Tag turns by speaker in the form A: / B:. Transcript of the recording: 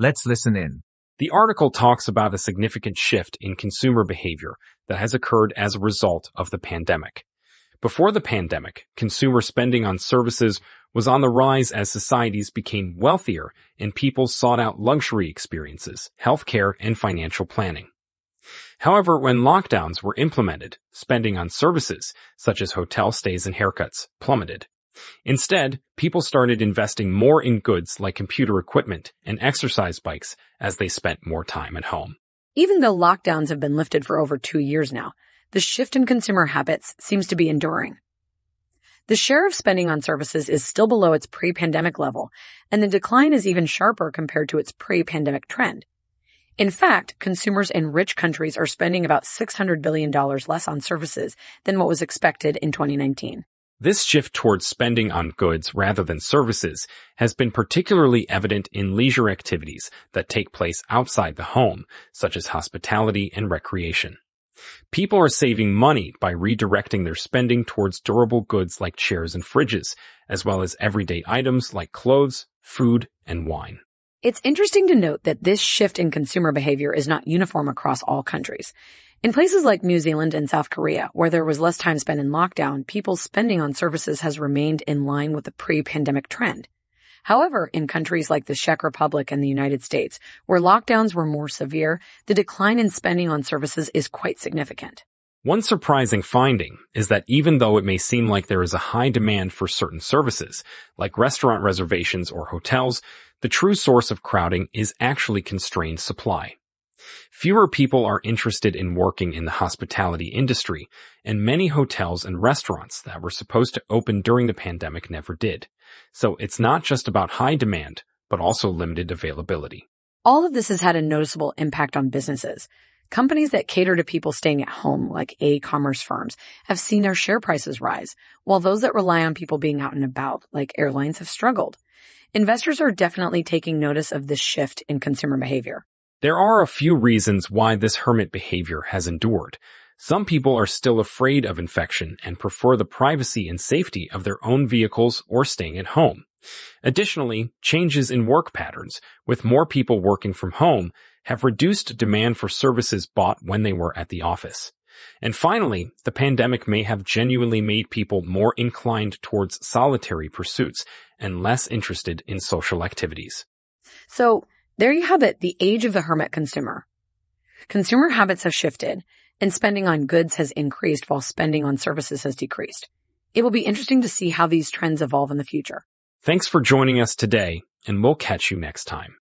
A: Let's listen in.
B: The article talks about a significant shift in consumer behavior that has occurred as a result of the pandemic. Before the pandemic, consumer spending on services was on the rise as societies became wealthier and people sought out luxury experiences, healthcare, and financial planning. However, when lockdowns were implemented, spending on services, such as hotel stays and haircuts, plummeted. Instead, people started investing more in goods like computer equipment and exercise bikes as they spent more time at home.
C: Even though lockdowns have been lifted for over 2 years now, the shift in consumer habits seems to be enduring. The share of spending on services is still below its pre-pandemic level, and the decline is even sharper compared to its pre-pandemic trend. In fact, consumers in rich countries are spending about $600 billion less on services than what was expected in 2019.
B: This shift towards spending on goods rather than services has been particularly evident in leisure activities that take place outside the home, such as hospitality and recreation. People are saving money by redirecting their spending towards durable goods like chairs and fridges, as well as everyday items like clothes, food, and wine.
C: It's interesting to note that this shift in consumer behavior is not uniform across all countries. In places like New Zealand and South Korea, where there was less time spent in lockdown, people's spending on services has remained in line with the pre-pandemic trend. However, in countries like the Czech Republic and the United States, where lockdowns were more severe, the decline in spending on services is quite significant.
B: One surprising finding is that even though it may seem like there is a high demand for certain services, like restaurant reservations or hotels, the true source of crowding is actually constrained supply. Fewer people are interested in working in the hospitality industry, and many hotels and restaurants that were supposed to open during the pandemic never did. So it's not just about high demand, but also limited availability.
C: All of this has had a noticeable impact on businesses. Companies that cater to people staying at home, like e-commerce firms, have seen their share prices rise, while those that rely on people being out and about, like airlines, have struggled. Investors are definitely taking notice of this shift in consumer behavior.
B: There are a few reasons why this hermit behavior has endured. Some people are still afraid of infection and prefer the privacy and safety of their own vehicles or staying at home. Additionally, changes in work patterns, with more people working from home, have reduced demand for services bought when they were at the office. And finally, the pandemic may have genuinely made people more inclined towards solitary pursuits and less interested in social activities.
C: So, there you have it, the age of the hermit consumer. Consumer habits have shifted, and spending on goods has increased while spending on services has decreased. It will be interesting to see how these trends evolve in the future.
B: Thanks for joining us today, and we'll catch you next time.